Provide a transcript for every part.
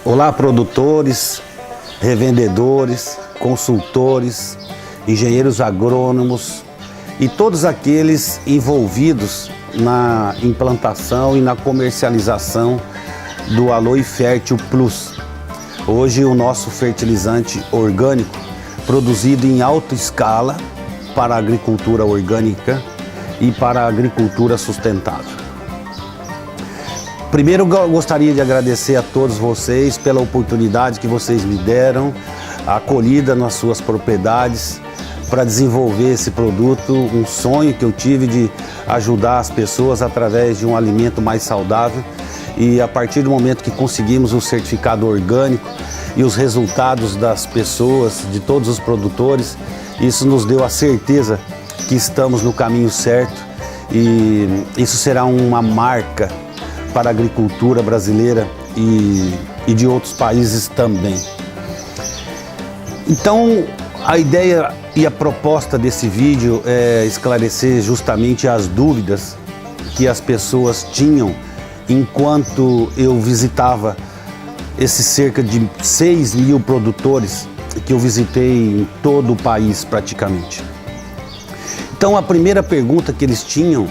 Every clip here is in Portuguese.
Olá, produtores, revendedores, consultores, engenheiros agrônomos e todos aqueles envolvidos na implantação e na comercialização do Aloe Fértil Plus. Hoje o nosso fertilizante orgânico, produzido em alta escala para a agricultura orgânica e para a agricultura sustentável. Primeiro, eu gostaria de agradecer a todos vocês pela oportunidade que vocês me deram, a acolhida nas suas propriedades, para desenvolver esse produto, um sonho que eu tive de ajudar as pessoas através de um alimento mais saudável. E a partir do momento que conseguimos o certificado orgânico e os resultados das pessoas, de todos os produtores, isso nos deu a certeza que estamos no caminho certo e isso será uma marca para a agricultura brasileira e de outros países também. Então, a ideia e a proposta desse vídeo é esclarecer justamente as dúvidas que as pessoas tinham enquanto eu visitava esses cerca de 6.000 produtores que eu visitei em todo o país praticamente. Então, a primeira pergunta que eles tinham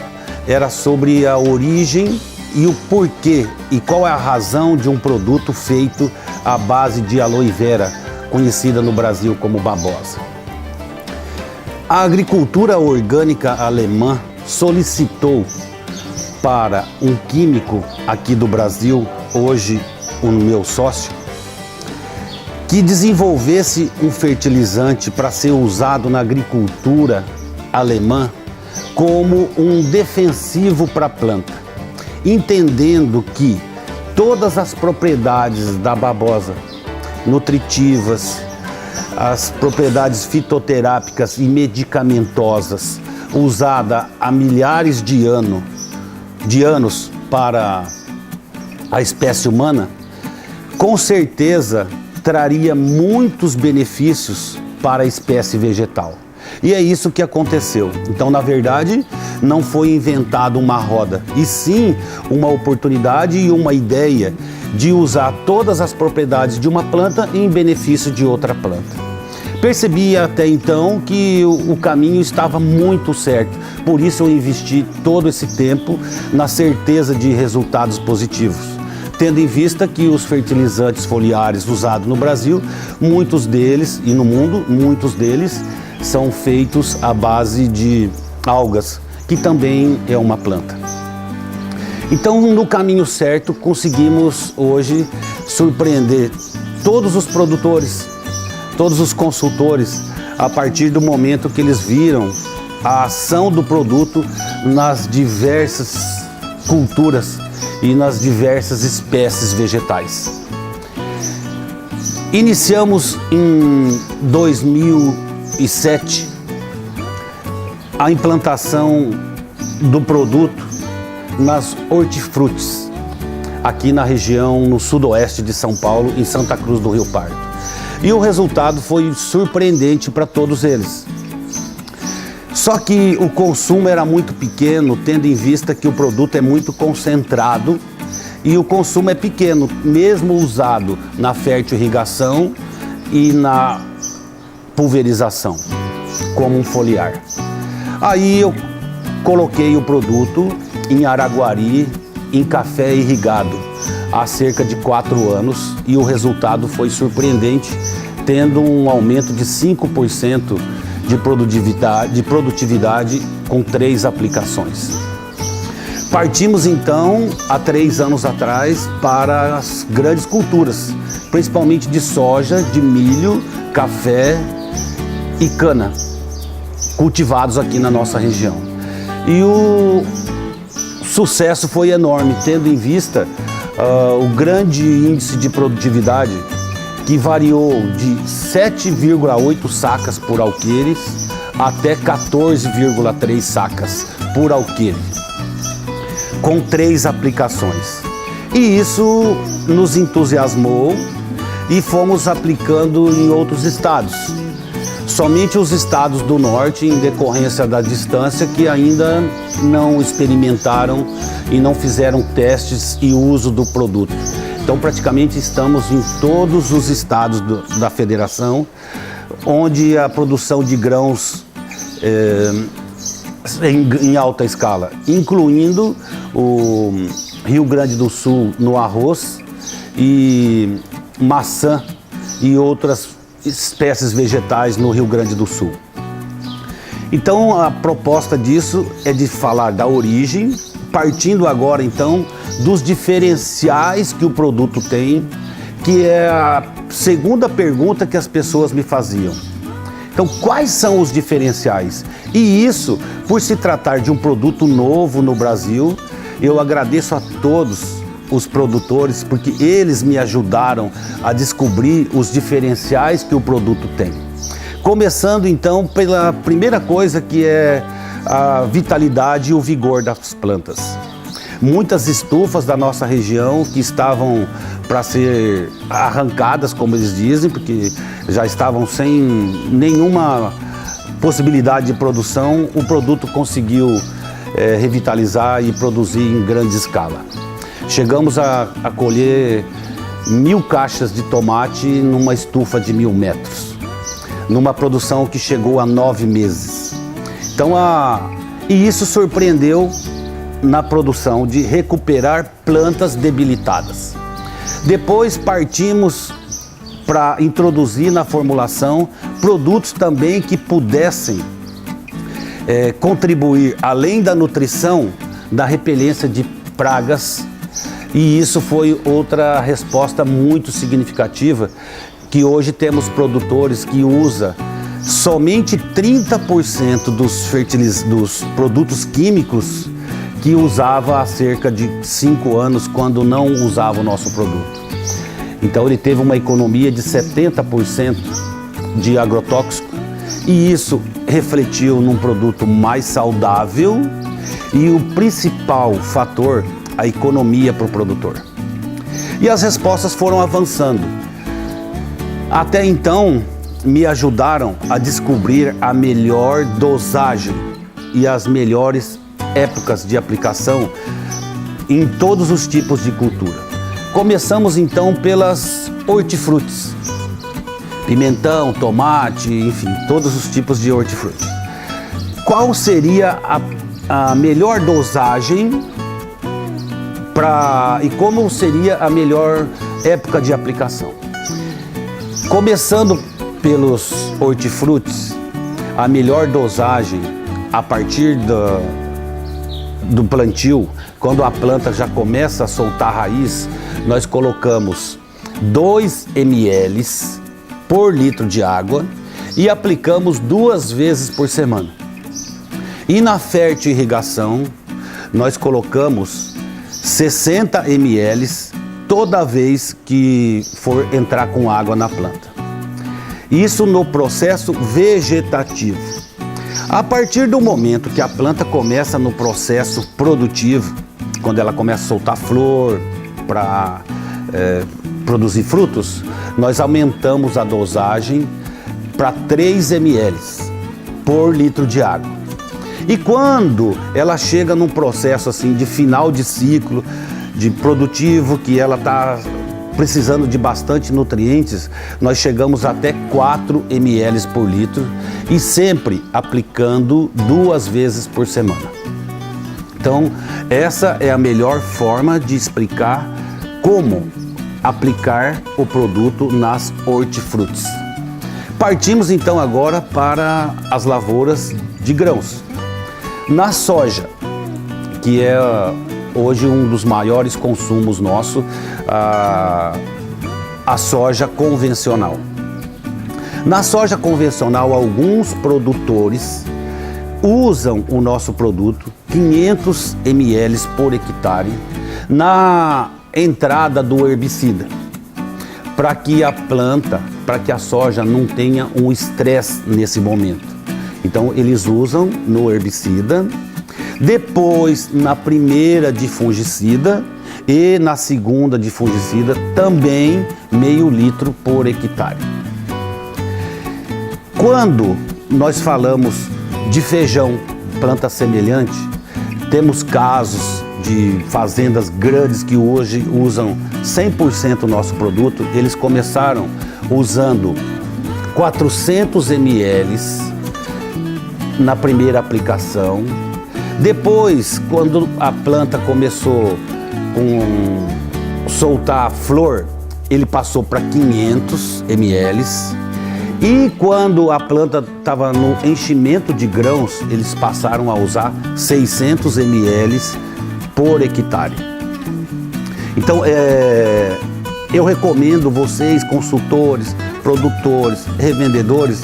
era sobre a origem e o porquê e qual é a razão de um produto feito à base de aloe vera, conhecida no Brasil como babosa. A agricultura orgânica alemã solicitou para um químico aqui do Brasil, hoje o meu sócio, que desenvolvesse um fertilizante para ser usado na agricultura alemã como um defensivo para a planta, entendendo que todas as propriedades da babosa, nutritivas, as propriedades fitoterápicas e medicamentosas usada há milhares de anos para a espécie humana, com certeza traria muitos benefícios para a espécie vegetal. E é isso que aconteceu. Então, na verdade, não foi inventado uma roda, e sim uma oportunidade e uma ideia de usar todas as propriedades de uma planta em benefício de outra planta. Percebi até então que o caminho estava muito certo, por isso eu investi todo esse tempo na certeza de resultados positivos, tendo em vista que os fertilizantes foliares usados no Brasil, muitos deles, e no mundo, muitos deles, são feitos à base de algas, que também é uma planta. Então, no caminho certo, conseguimos hoje surpreender todos os produtores, todos os consultores, a partir do momento que eles viram a ação do produto nas diversas culturas e nas diversas espécies vegetais. Iniciamos em 2007 a implantação do produto nas hortifrutis, aqui na região no sudoeste de São Paulo, em Santa Cruz do Rio Pardo. E o resultado foi surpreendente para todos eles. Só que o consumo era muito pequeno, tendo em vista que o produto é muito concentrado e o consumo é pequeno, mesmo usado na fértil irrigação e na pulverização, como um foliar. Aí eu coloquei o produto em Araguari, em café irrigado, há cerca de 4 anos, e o resultado foi surpreendente, tendo um aumento de 5% de produtividade com 3 aplicações. Partimos então, há 3 anos atrás, para as grandes culturas, principalmente de soja, de milho, café e cana, cultivados aqui na nossa região. E o sucesso foi enorme, tendo em vista o grande índice de produtividade, que variou de 7,8 sacas por alqueire até 14,3 sacas por alqueire, com 3 aplicações. E isso nos entusiasmou e fomos aplicando em outros estados. Somente os estados do norte, em decorrência da distância, que ainda não experimentaram e não fizeram testes e uso do produto. Então praticamente estamos em todos os estados da federação, onde a produção de grãos em alta escala, incluindo o Rio Grande do Sul no arroz e maçã e outras espécies vegetais no Rio Grande do Sul. Então a proposta disso é de falar da origem, partindo agora então dos diferenciais que o produto tem, que é a segunda pergunta que as pessoas me faziam. Então, quais são os diferenciais? E isso, por se tratar de um produto novo no Brasil, eu agradeço a todos os produtores, porque eles me ajudaram a descobrir os diferenciais que o produto tem. Começando então pela primeira coisa, que é a vitalidade e o vigor das plantas. Muitas estufas da nossa região que estavam para ser arrancadas, como eles dizem, porque já estavam sem nenhuma possibilidade de produção, o produto conseguiu revitalizar e produzir em grande escala. Chegamos a colher 1000 caixas de tomate numa estufa de 1000 metros, numa produção que chegou a 9 meses. Então, e isso surpreendeu na produção de recuperar plantas debilitadas. Depois partimos para introduzir na formulação produtos também que pudessem contribuir, além da nutrição, da repelência de pragas, e isso foi outra resposta muito significativa, que hoje temos produtores que usam somente 30% dos produtos químicos que usava há cerca de 5 anos, quando não usava o nosso produto. Então ele teve uma economia de 70% de agrotóxico, e isso refletiu num produto mais saudável, e o principal fator, a economia para o produtor. E as respostas foram avançando. Até então, me ajudaram a descobrir a melhor dosagem e as melhores épocas de aplicação em todos os tipos de cultura. Começamos então pelas hortifrutis, pimentão, tomate, enfim, todos os tipos de hortifruti. Qual seria a melhor dosagem e como seria a melhor época de aplicação? Começando pelos hortifrutis, a melhor dosagem a partir do plantio, quando a planta já começa a soltar raiz, nós colocamos 2 ml por litro de água e aplicamos 2 vezes por semana. E na fértil irrigação, nós colocamos 60 ml toda vez que for entrar com água na planta. Isso no processo vegetativo. A partir do momento que a planta começa no processo produtivo, quando ela começa a soltar flor para produzir frutos, nós aumentamos a dosagem para 3 ml por litro de água. E quando ela chega num processo assim de final de ciclo, de produtivo, que ela está precisando de bastante nutrientes, nós chegamos até 4 ml por litro, e sempre aplicando 2 vezes por semana. Então, essa é a melhor forma de explicar como aplicar o produto nas hortifrutis. Partimos então agora para as lavouras de grãos. Na soja, que é hoje um dos maiores consumos nosso, a soja convencional. Na soja convencional, alguns produtores usam o nosso produto 500 ml por hectare na entrada do herbicida, para que a soja não tenha um estresse nesse momento. Então eles usam no herbicida, depois na primeira de fungicida e na segunda de fungicida também meio litro por hectare. Quando nós falamos de feijão, planta semelhante, temos casos de fazendas grandes que hoje usam 100% o nosso produto, eles começaram usando 400 ml na primeira aplicação. Depois, quando a planta começou a soltar a flor, ele passou para 500 ml. E quando a planta estava no enchimento de grãos, eles passaram a usar 600 ml por hectare. Então, eu recomendo vocês, consultores, produtores, revendedores,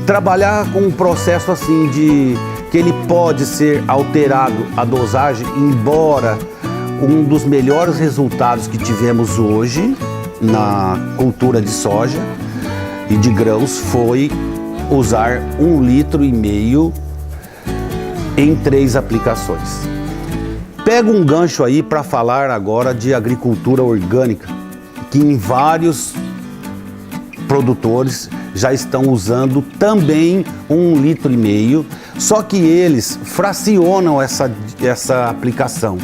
trabalhar com um processo assim que ele pode ser alterado a dosagem, embora um dos melhores resultados que tivemos hoje na cultura de soja e de grãos foi usar 1,5 litro em 3 aplicações. Pego um gancho aí para falar agora de agricultura orgânica, que em vários produtores já estão usando também 1,5 litro, só que eles fracionam essa aplicação.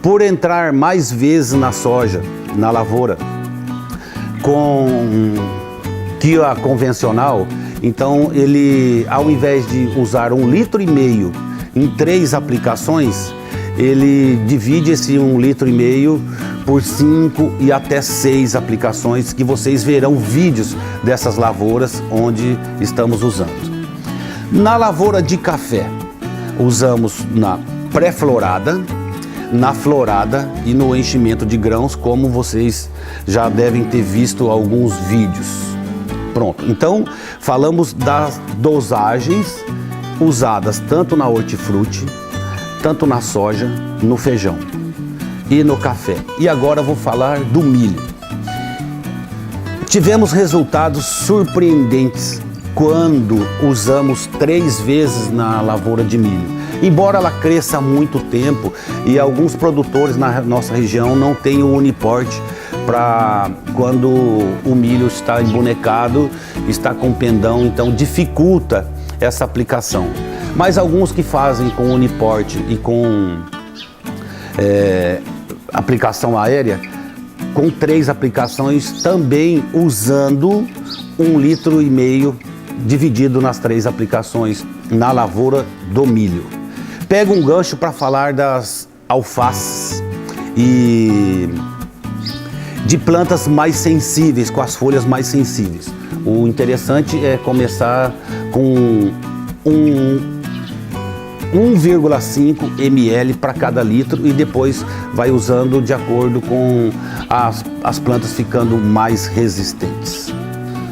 Por entrar mais vezes na soja, na lavoura, que a convencional, então ele, ao invés de usar 1,5 litro em 3 aplicações, ele divide esse 1,5 litro por 5 e até 6 aplicações, que vocês verão vídeos dessas lavouras onde estamos usando. Na lavoura de café, usamos na pré-florada, na florada e no enchimento de grãos, como vocês já devem ter visto alguns vídeos. Pronto, então falamos das dosagens usadas tanto na hortifruti, tanto na soja, no feijão e no café. E agora vou falar do milho. Tivemos resultados surpreendentes quando usamos 3 vezes na lavoura de milho. Embora ela cresça há muito tempo e alguns produtores na nossa região não têm o uniporte para quando o milho está embonecado, está com pendão, então dificulta essa aplicação. Mas alguns que fazem com uniporte e com aplicação aérea, com 3 aplicações, também usando 1,5 litro dividido nas 3 aplicações na lavoura do milho. Pego um gancho para falar das alfaces e de plantas mais sensíveis, com as folhas mais sensíveis. O interessante é começar com 1,5 ml para cada litro e depois vai usando de acordo com as plantas ficando mais resistentes.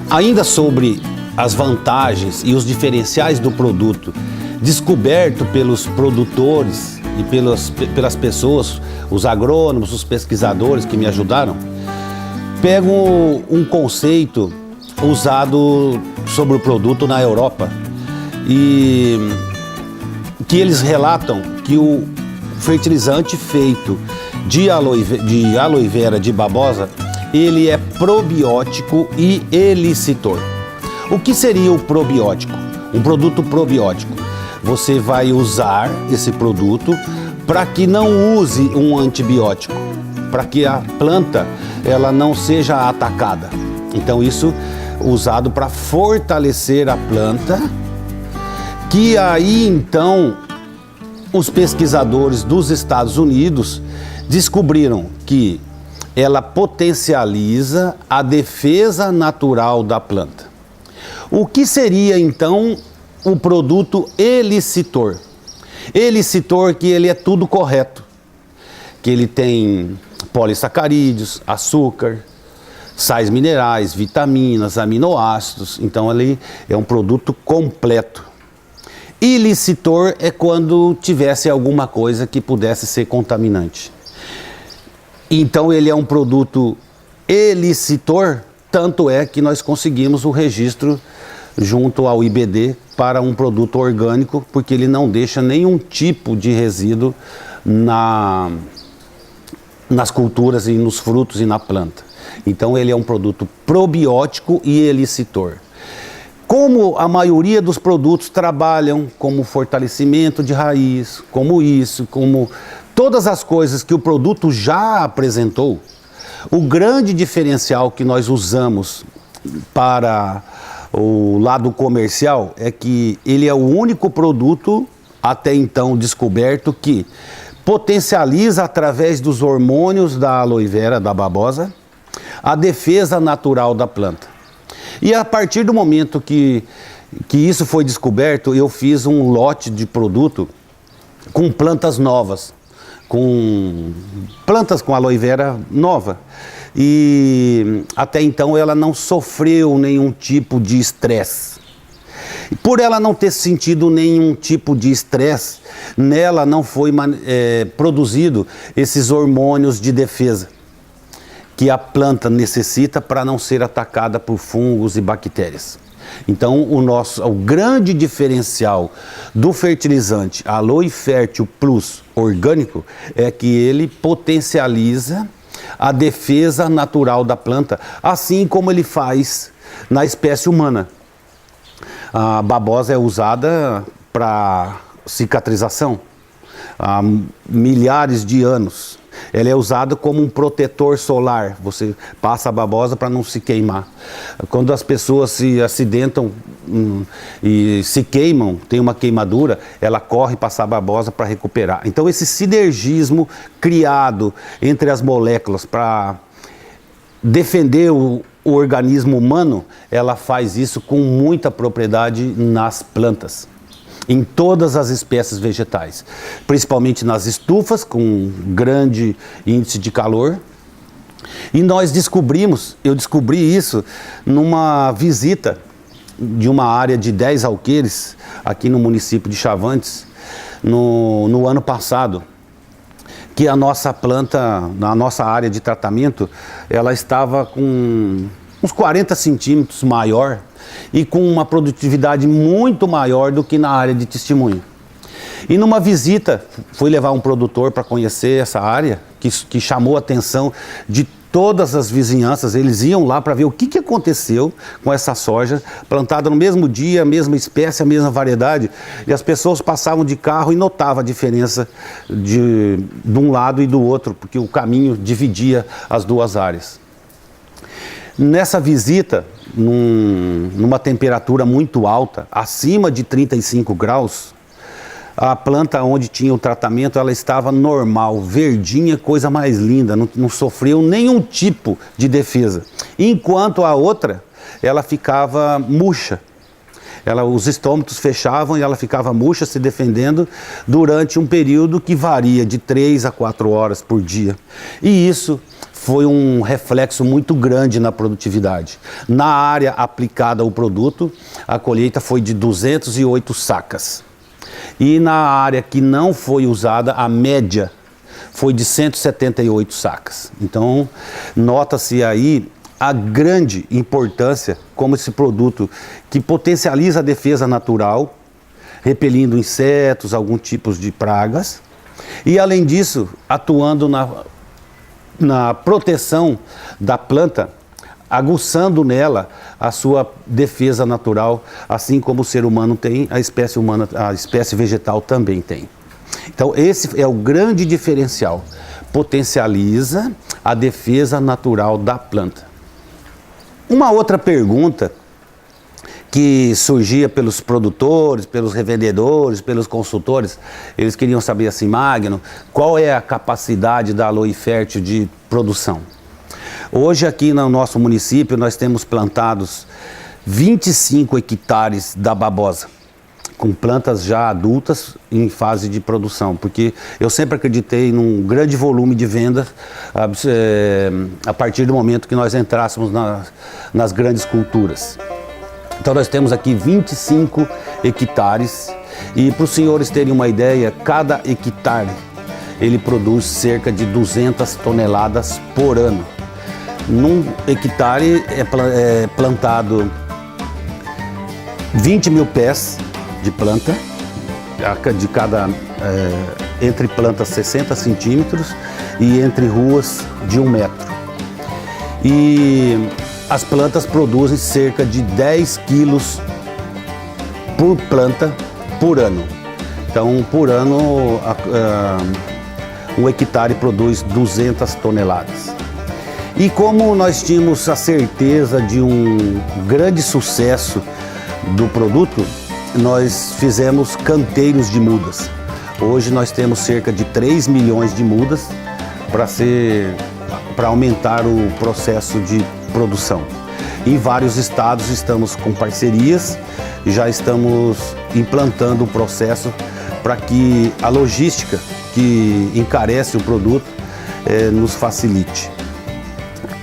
Ainda sobre as vantagens e os diferenciais do produto descoberto pelos produtores e pelas pessoas, os agrônomos, os pesquisadores que me ajudaram, pego um conceito usado sobre o produto na Europa e que eles relatam que o fertilizante feito de aloe vera de babosa, ele é probiótico e elicitor. O que seria o probiótico? Um produto probiótico. Você vai usar esse produto para que não use um antibiótico, para que a planta ela não seja atacada. Então isso usado para fortalecer a planta, que aí então os pesquisadores dos Estados Unidos descobriram que ela potencializa a defesa natural da planta. O que seria então o produto elicitor? Elicitor que ele é tudo correto, que ele tem polissacarídeos, açúcar, sais minerais, vitaminas, aminoácidos, então ele é um produto completo. Ilicitor é quando tivesse alguma coisa que pudesse ser contaminante. Então ele é um produto elicitor, tanto é que nós conseguimos o registro junto ao IBD para um produto orgânico, porque ele não deixa nenhum tipo de resíduo nas culturas e nos frutos e na planta. Então ele é um produto probiótico e elicitor. Como a maioria dos produtos trabalham como fortalecimento de raiz, como todas as coisas que o produto já apresentou, o grande diferencial que nós usamos para o lado comercial é que ele é o único produto até então descoberto que potencializa através dos hormônios da aloe vera, da babosa, a defesa natural da planta. E a partir do momento que isso foi descoberto, eu fiz um lote de produto com plantas novas, com plantas com aloe vera nova. E até então ela não sofreu nenhum tipo de estresse. Por ela não ter sentido nenhum tipo de estresse, nela não foi produzido esses hormônios de defesa que a planta necessita para não ser atacada por fungos e bactérias. Então o grande diferencial do fertilizante Aloe Fértil Plus orgânico é que ele potencializa a defesa natural da planta, assim como ele faz na espécie humana. A babosa é usada para cicatrização há milhares de anos. Ela é usada como um protetor solar. Você passa a babosa para não se queimar. Quando as pessoas se acidentam e se queimam, tem uma queimadura, ela corre passar a babosa para recuperar. Então esse sinergismo criado entre as moléculas para defender o organismo humano, ela faz isso com muita propriedade nas plantas, em todas as espécies vegetais, principalmente nas estufas com grande índice de calor. E eu descobri isso numa visita de uma área de 10 alqueires aqui no município de Chavantes, no ano passado, que a nossa planta, na nossa área de tratamento, ela estava com uns 40 centímetros maior e com uma produtividade muito maior do que na área de testemunho. E numa visita, fui levar um produtor para conhecer essa área, que chamou a atenção de todas as vizinhanças. Eles iam lá para ver o que aconteceu com essa soja, plantada no mesmo dia, a mesma espécie, a mesma variedade, e as pessoas passavam de carro e notavam a diferença de um lado e do outro, porque o caminho dividia as duas áreas. Nessa visita, numa temperatura muito alta, acima de 35 graus, a planta onde tinha o tratamento, ela estava normal, verdinha, coisa mais linda, não sofreu nenhum tipo de defesa. Enquanto a outra, ela ficava murcha. Os estômatos fechavam e ela ficava murcha, se defendendo durante um período que varia de 3 a 4 horas por dia. E isso foi um reflexo muito grande na produtividade. Na área aplicada ao produto, a colheita foi de 208 sacas. E na área que não foi usada, a média foi de 178 sacas. Então, nota-se aí a grande importância como esse produto que potencializa a defesa natural, repelindo insetos, alguns tipos de pragas, e além disso, atuando na proteção da planta, aguçando nela a sua defesa natural, assim como o ser humano tem, a espécie vegetal também tem. Então esse é o grande diferencial, potencializa a defesa natural da planta. Uma outra pergunta que surgia pelos produtores, pelos revendedores, pelos consultores, eles queriam saber assim, Magno, qual é a capacidade da Aloe Fértil de produção? Hoje aqui no nosso município nós temos plantados 25 hectares da babosa, com plantas já adultas em fase de produção, porque eu sempre acreditei num grande volume de vendas a partir do momento que nós entrássemos nas grandes culturas. Então nós temos aqui 25 hectares e para os senhores terem uma ideia, cada hectare ele produz cerca de 200 toneladas por ano. Num hectare é plantado 20 mil pés de planta, entre plantas 60 centímetros e entre ruas de 1 metro. E as plantas produzem cerca de 10 quilos por planta por ano. Então, por ano, um hectare produz 200 toneladas. E como nós tínhamos a certeza de um grande sucesso do produto, nós fizemos canteiros de mudas. Hoje nós temos cerca de 3 milhões de mudas para aumentar o processo de produção. Em vários estados estamos com parcerias e já estamos implantando o processo para que a logística que encarece o produto nos facilite.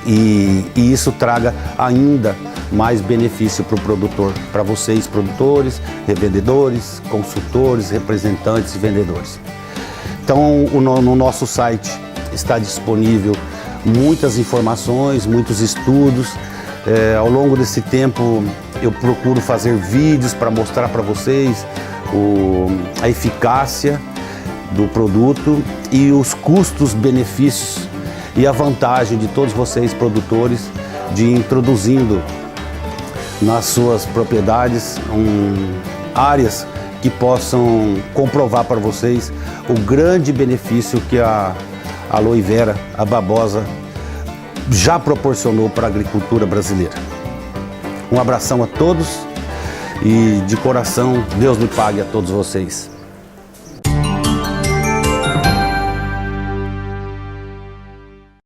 E isso traga ainda mais benefício para o produtor, para vocês produtores, revendedores, consultores, representantes e vendedores. Então no nosso site está disponível muitas informações, muitos estudos. Ao longo desse tempo eu procuro fazer vídeos para mostrar para vocês a eficácia do produto e os custos, benefícios e a vantagem de todos vocês produtores de ir introduzindo nas suas propriedades áreas que possam comprovar para vocês o grande benefício que a aloe vera, a babosa, já proporcionou para a agricultura brasileira. Um abração a todos e de coração, Deus me pague a todos vocês.